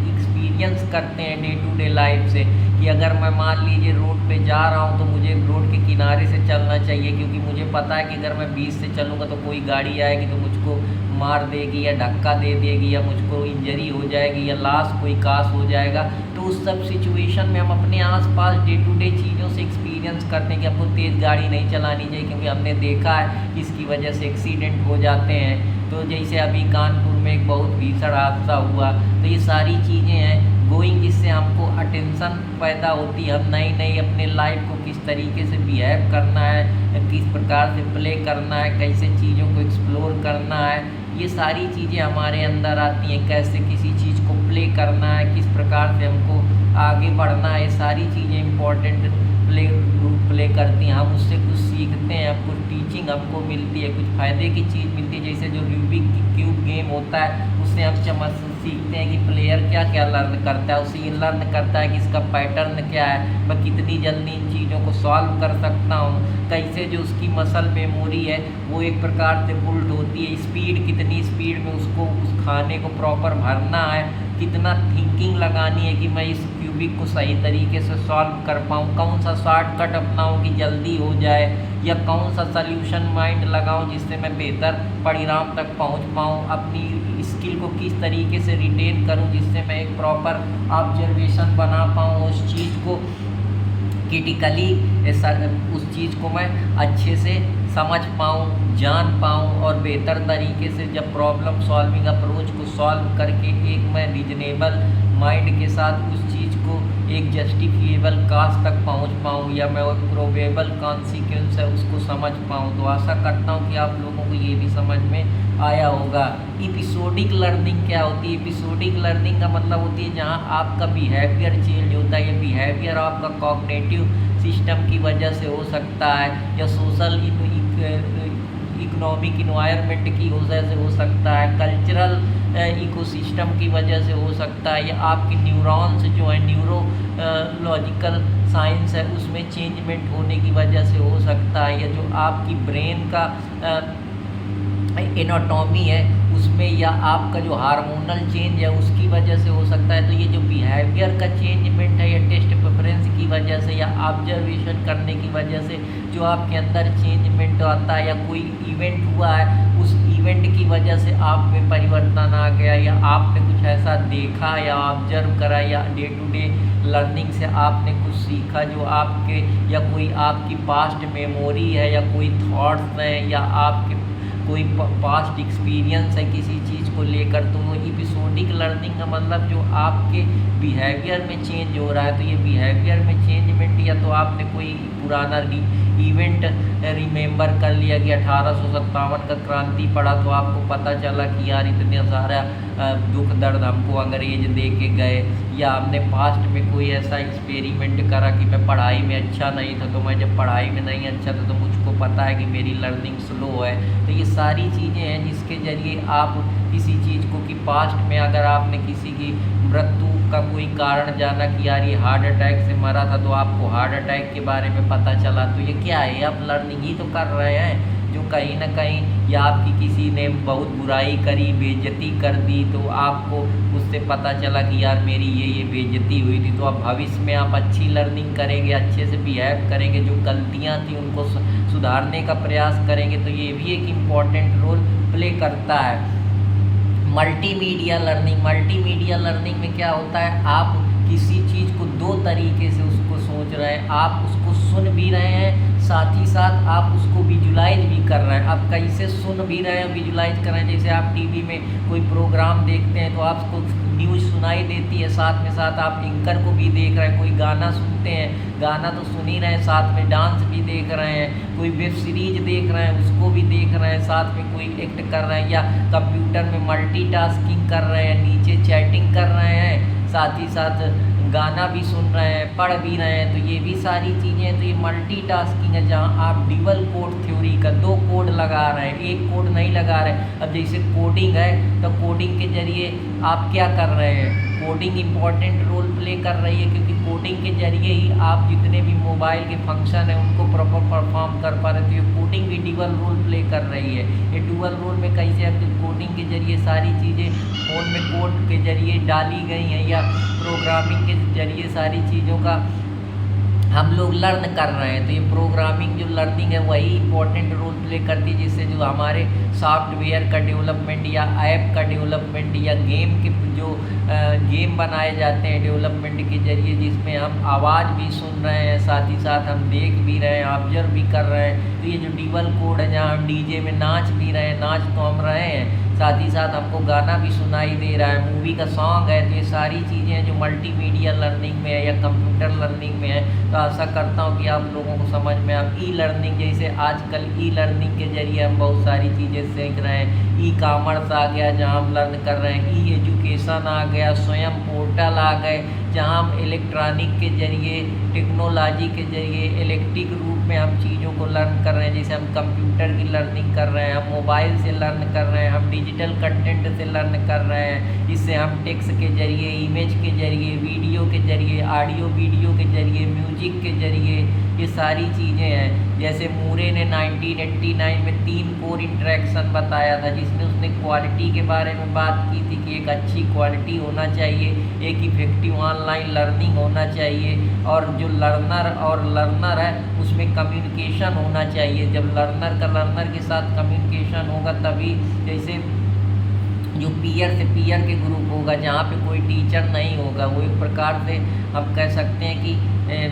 एक्सपीरियंस करते हैं डे टू डे लाइफ से, कि अगर मैं मान लीजिए रोड पे जा रहा हूँ तो मुझे रोड के किनारे से चलना चाहिए, क्योंकि मुझे पता है कि अगर मैं 20 से चलूँगा तो कोई गाड़ी आएगी तो मुझको मार देगी या धक्का दे देगी या मुझको इंजरी हो जाएगी या लाश कोई कास हो जाएगा। तो उस सब सिचुएशन में हम अपने आसपास डे टू डे चीज़ों से एक्सपीरियंस करते हैं कि आपको तेज़ गाड़ी नहीं चलानी चाहिए, क्योंकि हमने देखा है कि इसकी वजह से एक्सीडेंट हो जाते हैं। तो जैसे अभी कानपुर में एक बहुत भीषण हादसा हुआ। तो ये सारी चीज़ें हैं गोइंग, जिससे हमको अटेंशन पैदा होती है। हम नई नई अपने लाइफ को किस तरीके से बिहेव करना है, किस प्रकार से प्ले करना है, कैसे चीज़ों को एक्सप्लोर करना है, ये सारी चीज़ें हमारे अंदर आती हैं। कैसे किसी चीज़ को प्ले करना है, किस प्रकार से हमको आगे बढ़ना है, ये सारी चीज़ें इम्पोर्टेंट प्ले करती हैं। हम उससे कुछ सीखते हैं, कुछ टीचिंग हमको मिलती है, कुछ फ़ायदे की चीज़ मिलती है। जैसे जो रूबिक क्यूब गेम होता है उससे हम सीखते हैं कि प्लेयर क्या क्या लर्न करता है। उससे ये लर्न करता है कि इसका पैटर्न क्या है, मैं कितनी जल्दी इन चीज़ों को सॉल्व कर सकता हूँ, कैसे जो उसकी मसल मेमोरी है वो एक प्रकार से बुल्ड होती है, स्पीड कितनी स्पीड में उसको उस खाने को प्रॉपर भरना है, कितना थिंकिंग लगानी है कि मैं इस क्यूबिक को सही तरीके से सॉल्व कर पाऊँ, कौन सा शॉर्टकट अपनाऊँ कि जल्दी हो जाए, या कौन सा सल्यूशन माइंड लगाऊँ जिससे मैं बेहतर परिणाम तक पहुँच पाऊँ, अपनी स्किल को किस तरीके से रिटेन करूँ जिससे मैं एक प्रॉपर ऑब्जर्वेशन बना पाऊँ, उस चीज़ को क्रिटिकली उस चीज़ को मैं अच्छे से समझ पाऊँ, जान पाऊँ, और बेहतर तरीके से जब प्रॉब्लम सॉल्विंग अप्रोच को सॉल्व करके एक मैं रीजनेबल माइंड के साथ उस चीज़ को एक जस्टिफिएबल काज तक पहुंच पाऊं, या मैं एक प्रोबेबल कॉन्सिक्वेंस है उसको समझ पाऊं। तो आशा करता हूं कि आप लोगों को ये भी समझ में आया होगा। एपिसोडिक लर्निंग क्या होती है? एपिसोडिक लर्निंग का मतलब होती है जहां आपका बिहेवियर चेंज होता है। ये बिहेवियर आपका कॉग्निटिव सिस्टम की वजह से हो सकता है, या सोशल इकोनॉमिक इन्वायरमेंट की वजह से हो सकता है, कल्चरल इकोसिस्टम की वजह से हो सकता है, या आपके न्यूरॉन्स जो है न्यूरोलॉजिकल साइंस है उसमें चेंजमेंट होने की वजह से हो सकता है, या जो आपकी ब्रेन का एनाटॉमी है उसमें, या आपका जो हार्मोनल चेंज है उसकी वजह से हो सकता है। तो ये जो बिहेवियर का चेंजमेंट है, या टेस्ट प्रेफरेंस की वजह से, या ऑब्जर्वेशन करने की वजह से जो आपके अंदर चेंजमेंट आता है, या कोई इवेंट हुआ है उस इवेंट की वजह से आप में परिवर्तन आ गया, या आपने कुछ ऐसा देखा या ऑब्जर्व करा, या डे टू डे लर्निंग से आपने कुछ सीखा जो आपके, या कोई आपकी पास्ट मेमोरी है, या कोई थॉट्स हैं, या आपके कोई पास्ट एक्सपीरियंस है किसी चीज़ को लेकर। तो वो एपिसोडिक लर्निंग का मतलब जो आपके बिहेवियर में चेंज हो रहा है। तो ये बिहेवियर में चेंजमेंट, या तो आपने कोई पुराना इवेंट रिमेंबर कर लिया कि 1857 का क्रांति पड़ा, तो आपको पता चला कि यार इतने सारा दुख दर्द हमको अंग्रेज दे के गए, या हमने पास्ट में कोई ऐसा एक्सपेरिमेंट करा कि मैं पढ़ाई में अच्छा नहीं था, तो मैं जब पढ़ाई में नहीं अच्छा था तो मुझको पता है कि मेरी लर्निंग स्लो है। तो ये सारी चीज़ें हैं जिसके ज़रिए आप किसी चीज़ को, कि पास्ट में अगर आपने किसी की मृत्यु का कोई कारण जाना कि यार ये हार्ट अटैक से मरा था, तो आपको हार्ट अटैक के बारे में पता चला, तो ये क्या है? आप लर्निंग ही तो कर रहे हैं। जो कहीं ना कहीं, या आपकी किसी ने बहुत बुराई करी, बेइज्जती कर दी, तो आपको उससे पता चला कि यार मेरी ये बेइज्जती हुई थी, तो अब भविष्य में आप अच्छी लर्निंग करेंगे, अच्छे से बिहेव करेंगे, जो गलतियाँ थी उनको सुधारने का प्रयास करेंगे। तो ये भी एक इम्पॉर्टेंट रोल प्ले करता है। मल्टीमीडिया लर्निंग में क्या होता है? आप किसी चीज़ को दो तरीके से उसको सोच रहे हैं, आप उसको सुन भी रहे हैं, साथ ही साथ आप उसको विजुलाइज भी कर रहे हैं। आप कैसे सुन भी रहे हैं, विजुलाइज कर रहे हैं? जैसे आप टीवी में कोई प्रोग्राम देखते हैं तो आपको न्यूज़ सुनाई देती है, साथ में साथ आप एंकर को भी देख रहे हैं। कोई गाना सुनते हैं, गाना तो सुन ही रहे हैं, साथ में डांस भी देख रहे हैं। कोई वेब सीरीज देख रहे हैं, उसको भी देख रहे हैं, साथ में कोई एक्ट कर रहे हैं, या कंप्यूटर में मल्टीटास्किंग कर रहे हैं, नीचे चैटिंग कर रहे हैं, साथ ही साथ गाना भी सुन रहे हैं, पढ़ भी रहे हैं। तो ये भी सारी चीज़ें हैं। तो ये मल्टीटास्किंग है, जहाँ आप डबल कोड थ्योरी का 2 कोड लगा रहे हैं, एक कोड नहीं लगा रहे। अब जैसे कोडिंग है, तो कोडिंग के ज़रिए आप क्या कर रहे हैं? कोडिंग इम्पॉर्टेंट रोल प्ले कर रही है, क्योंकि कोडिंग के जरिए ही आप जितने भी मोबाइल के फंक्शन हैं उनको प्रॉपर परफॉर्म कर पा रहे। तो ये कोडिंग भी डुअल रोल प्ले कर रही है। ये डुअल रोल में कैसे है कि कोडिंग के जरिए सारी चीज़ें फ़ोन में कोड के जरिए डाली गई हैं, या प्रोग्रामिंग के जरिए सारी चीज़ों का हम लोग लर्न कर रहे हैं। तो ये प्रोग्रामिंग जो लर्निंग है वही इंपॉर्टेंट रोल प्ले करती है, जिससे जो हमारे सॉफ्टवेयर का डेवलपमेंट या ऐप का डेवलपमेंट या गेम के जो गेम बनाए जाते हैं डेवलपमेंट के जरिए, जिसमें हम आवाज़ भी सुन रहे हैं, साथ ही साथ हम देख भी रहे हैं, ऑब्जर्व भी कर रहे हैं। तो ये जो डुअल कोड है, जहाँ हम डीजे में नाच भी रहे हैं, नाच तो हम रहे हैं, साथ ही साथ हमको गाना भी सुनाई दे रहा है, मूवी का सॉन्ग है। तो ये सारी चीज़ें हैं जो मल्टीमीडिया लर्निंग में है या कंप्यूटर लर्निंग में है। तो आशा करता हूँ कि आप लोगों को समझ में आप ई लर्निंग, जैसे आजकल ई लर्निंग के जरिए हम बहुत सारी चीज़ें सीख रहे हैं। ई कॉमर्स आ गया जहाँ हम लर्न कर रहे हैं, ई एजुकेशन आ गया, स्वयं पोर्टल आ गए जहाँ हम इलेक्ट्रॉनिक के जरिए, टेक्नोलॉजी के जरिए, इलेक्ट्रिक रूप में हम चीज़ों को लर्न कर रहे हैं। जैसे हम कंप्यूटर की लर्निंग कर रहे हैं, हम मोबाइल से लर्न कर रहे हैं, हम डिजिटल कंटेंट से लर्न कर रहे हैं। इससे हम टेक्स्ट के जरिए, इमेज के जरिए, वीडियो के जरिए, ऑडियो वीडियो के जरिए, म्यूजिक के जरिए, ये सारी चीज़ें हैं। जैसे मूरे ने 1989 में 3 कोर इंटरेक्शन बताया था, जिसमें उसने क्वालिटी के बारे में बात की थी कि एक अच्छी क्वालिटी होना चाहिए, एक इफेक्टिव ऑनलाइन लर्निंग होना चाहिए, और जो लर्नर है उसमें कम्युनिकेशन होना चाहिए। जब लर्नर के साथ कम्युनिकेशन होगा तभी, जैसे जो पीयर से पीयर के ग्रुप होगा जहाँ पे कोई टीचर नहीं होगा, वो एक प्रकार से हम कह सकते हैं कि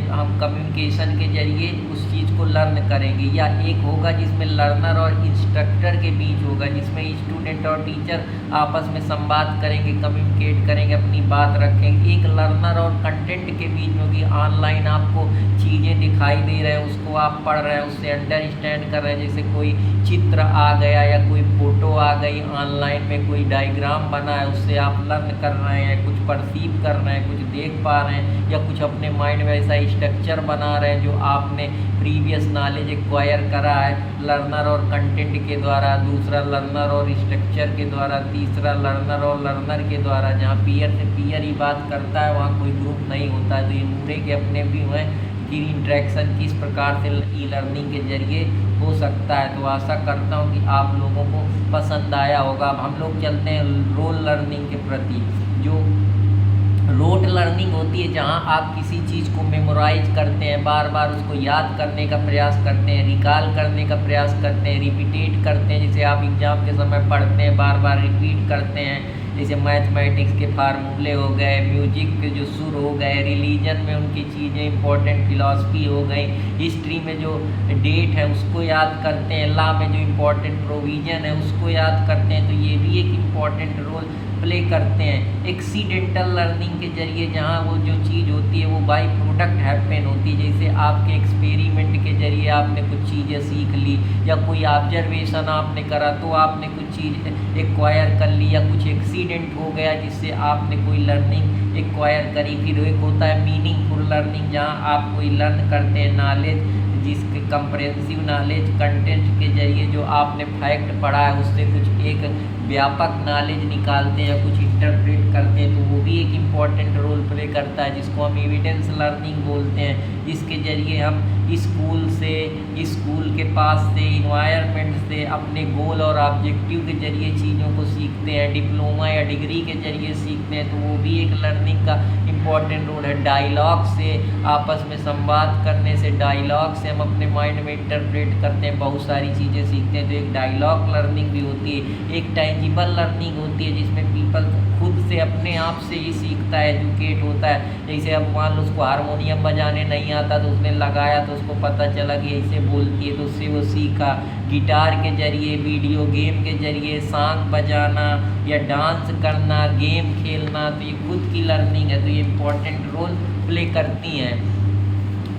हम कम्युनिकेशन के जरिए उस चीज़ को लर्न करेंगे। या एक होगा जिसमें लर्नर और इंस्ट्रक्टर के बीच होगा, जिसमें स्टूडेंट और टीचर आपस में संवाद करेंगे, कम्युनिकेट करेंगे, अपनी बात रखेंगे। एक लर्नर और कंटेंट के बीच होगी, ऑनलाइन आपको चीज़ें दिखाई दे रहे हैं, उसको आप पढ़ रहे हैं, उससे अंडरस्टैंड कर रहे हैं। जैसे कोई चित्र आ गया या कोई फ़ोटो आ गई ऑनलाइन में, कोई डायग्राम बना है, उससे आप लर्न कर रहे हैं, कुछ परसीव कर रहे हैं, कुछ देख पा रहे हैं, या कुछ अपने माइंड में ऐसा स्ट्रक्चर बना रहे हैं जो आपने प्रीवियस नॉलेज एक्वायर करा है लर्नर और कंटेंट के द्वारा, दूसरा लर्नर और स्ट्रक्चर के द्वारा, तीसरा लर्नर और लर्नर के द्वारा। जहाँ पीयर से पीयर ही बात करता है वहाँ कोई ग्रुप नहीं होता है। तो ये मूरे के अपने भी हुए कि इंटरेक्शन किस प्रकार से ई लर्निंग के जरिए हो सकता है। तो आशा करता हूँ कि आप लोगों को पसंद आया होगा। अब हम लोग चलते हैं रोल लर्निंग के प्रति। जो रोट लर्निंग होती है जहाँ आप किसी चीज़ को मेमोराइज करते हैं, बार बार उसको याद करने का प्रयास करते हैं, रिकॉल करने का प्रयास करते हैं, रिपीटेट करते हैं। जैसे आप एग्ज़ाम के समय पढ़ते हैं, बार बार रिपीट करते हैं। जैसे मैथमेटिक्स के फार्मूले हो गए, म्यूजिक के जो सुर हो गए, रिलीजन में उनकी चीज़ें इंपॉर्टेंट, फिलॉसफी हो गई, हिस्ट्री में जो डेट है उसको याद करते हैं, लॉ में जो इम्पोर्टेंट प्रोविज़न है उसको याद करते हैं। तो ये भी एक इम्पॉर्टेंट रोल प्ले करते हैं। एक्सीडेंटल लर्निंग के जरिए जहाँ वो जो चीज़ होती है वो बाई प्रोडक्ट हैपन होती है। जैसे आपके एक्सपेरिमेंट के जरिए आपने कुछ चीज़ें सीख ली, या कोई ऑब्जर्वेशन आपने करा तो आपने कुछ चीज़ एक्वायर कर ली, या कुछ एक्सीडेंट हो गया जिससे आपने कोई लर्निंग एक्वायर करी। फिर एक होता है मीनिंगफुल लर्निंग, जहाँ आप कोई लर्न करते हैं नॉलेज, जिसके कंप्रेहेंसिव नॉलेज कंटेंट के जरिए जो आपने फैक्ट पढ़ा है उससे कुछ एक व्यापक नॉलेज निकालते हैं या कुछ इंटरप्रेट करते हैं। तो वो भी एक इम्पॉर्टेंट रोल प्ले करता है, जिसको हम एविडेंस लर्निंग बोलते हैं। जिसके जरिए हम स्कूल के पास से, इन्वायरमेंट से अपने गोल और ऑब्जेक्टिव के जरिए चीज़ों को सीखते हैं, डिप्लोमा या डिग्री के जरिए सीखते हैं। तो वो भी एक लर्निंग का इम्पॉर्टेंट रोल है। डायलॉग से, आपस में संवाद करने से, डायलॉग से हम अपने माइंड में इंटरप्रेट करते हैं, बहुत सारी चीज़ें सीखते हैं। तो एक डायलॉग लर्निंग भी होती है। एक टेंजिबल लर्निंग होती है जिसमें पीपल खुद से अपने आप से ही सीखता है, एजुकेट होता है। जैसे अब मान लो उसको हारमोनियम बजाने नहीं आता तो उसने लगाया तो उसको पता चला कि ऐसे बोलती है, तो उससे वो सीखा। गिटार के जरिए, वीडियो गेम के जरिए सॉन्ग बजाना या डांस करना, गेम खेलना, तो ये खुद की लर्निंग है। तो ये इम्पोर्टेंट रोल प्ले करती हैं।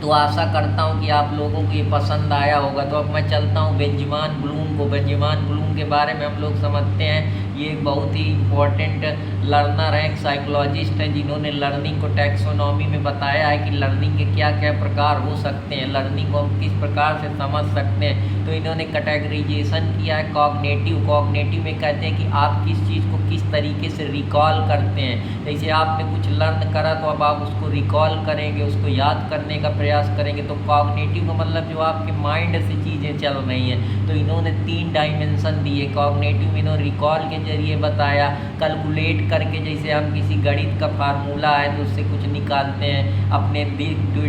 तो आशा करता हूँ कि आप लोगों को ये पसंद आया होगा। तो अब मैं चलता हूँ बेंजामिन ब्लूम के बारे में हम लोग समझते हैं। ये एक बहुत ही इम्पोर्टेंट लर्नर है, एक साइकोलॉजिस्ट है, जिन्होंने लर्निंग को टैक्सोनॉमी में बताया है कि लर्निंग के क्या क्या प्रकार हो सकते हैं, लर्निंग को हम किस प्रकार से समझ सकते हैं। तो इन्होंने कैटेगराइजेशन किया है कॉग्निटिव में कहते हैं कि आप किस चीज़ को किस तरीके से रिकॉल करते हैं। जैसे आपने कुछ लर्न करा तो अब आप उसको रिकॉल करेंगे, उसको याद करने का प्रयास करेंगे। तो कॉग्निटिव का मतलब जो आपके माइंड से चीज़ें चल रही हैं। तो इन्होंने 3 डायमेंशन दिए। कॉग्निटिव में इन्होंने रिकॉल के जरिए बताया, कैलकुलेट करके, जैसे हम किसी गणित का फार्मूला है तो उससे कुछ निकालते हैं, अपने डे टू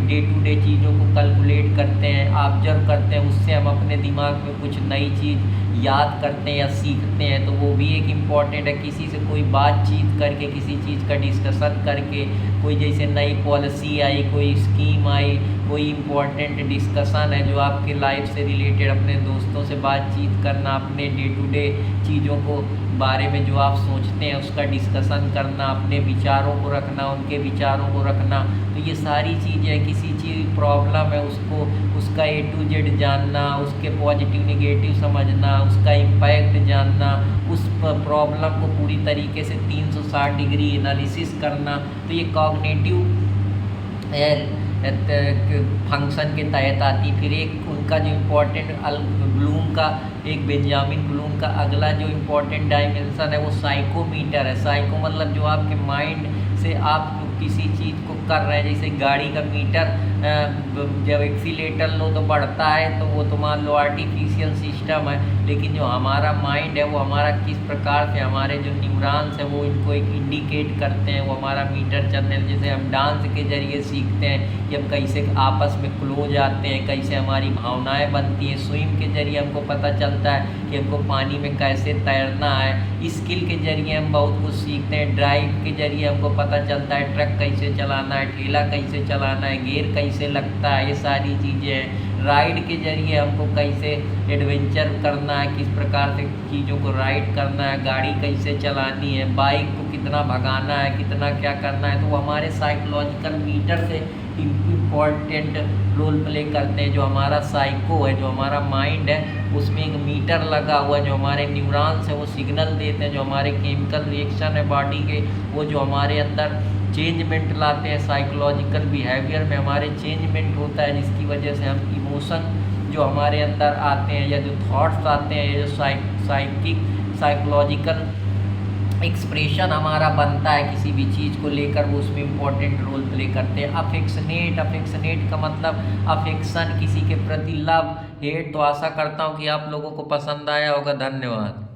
डे चीज़ों को कैलकुलेट करते हैं, ऑब्जर्व करते हैं, उससे हम अपने दिमाग में कुछ नई चीज़ याद करते हैं या सीखते हैं। तो वो भी एक इम्पॉर्टेंट है। किसी से कोई बातचीत करके, किसी चीज़ का डिस्कशन करके, कोई जैसे नई पॉलिसी आई, कोई स्कीम आई, कोई इम्पोर्टेंट डिस्कशन है जो आपके लाइफ से रिलेटेड, अपने दोस्तों से बातचीत करना, अपने डे टू डे चीज़ों को बारे में जो आप सोचते हैं उसका डिस्कशन करना, अपने विचारों को रखना, उनके विचारों को रखना। तो ये सारी चीज़ें, किसी चीज़ प्रॉब्लम है उसको, उसका A to Z जानना, उसके पॉजिटिव निगेटिव समझना, उसका इम्पैक्ट जानना, उस प्रॉब्लम को पूरी तरीके से 360 डिग्री एनालिसिस करना। तो ये कॉग्निटिव फंक्शन के तहत आती। फिर एक उनका जो इम्पोर्टेंट ब्लूम का, एक बेंजामिन ब्लूम का अगला जो इम्पोर्टेंट डायमेंशन है वो साइकोमीटर है। साइको मतलब जो आपके माइंड से आप किसी चीज़ को कर रहे हैं। जैसे गाड़ी का मीटर जब एक्सीलेटर लो तो बढ़ता है, तो वो तो मान लो आर्टिफिशियल सिस्टम है। लेकिन जो हमारा माइंड है वो हमारा किस प्रकार से, हमारे जो न्यूरॉन्स हैं वो इनको एक इंडिकेट करते हैं, वो हमारा मीटर चलने। जैसे हम डांस के जरिए सीखते हैं कि हम कैसे आपस में क्लोज आते हैं, कैसे हमारी भावनाएं बनती हैं। स्विम के जरिए हमको पता चलता है कि हमको पानी में कैसे तैरना है। स्किल के जरिए हम बहुत कुछ सीखते हैं। ड्राइव के जरिए हमको पता चलता है ट्रक कैसे चलाना है, ठेला कैसे चलाना है, गियर कैसे लगता है, ये सारी चीज़ें हैं। राइड के जरिए हमको कैसे एडवेंचर करना है, किस प्रकार से चीज़ों को राइड करना है, गाड़ी कैसे चलानी है, बाइक को कितना भगाना है, कितना क्या करना है। तो वो हमारे साइकोलॉजिकल मीटर से इम्पॉर्टेंट रोल प्ले करते हैं। जो हमारा साइको है, जो हमारा माइंड है, उसमें एक मीटर लगा हुआ है। जो हमारे न्यूरॉन्स है वो सिग्नल देते हैं, जो हमारे केमिकल रिएक्शन है बॉडी के, वो जो हमारे अंदर चेंजमेंट लाते हैं। साइकोलॉजिकल बिहेवियर में हमारे चेंजमेंट होता है, जिसकी वजह से हम इमोशन जो हमारे अंदर आते हैं या जो थॉट्स आते हैं, या जो साइकोलॉजिकल एक्सप्रेशन हमारा बनता है किसी भी चीज़ को लेकर, वो उसमें इम्पोर्टेंट रोल प्ले करते हैं। अफेक्शनेट का मतलब अफेक्शन, किसी के प्रति लव, हेट। तो आशा करता हूँ कि आप लोगों को पसंद आया होगा। धन्यवाद।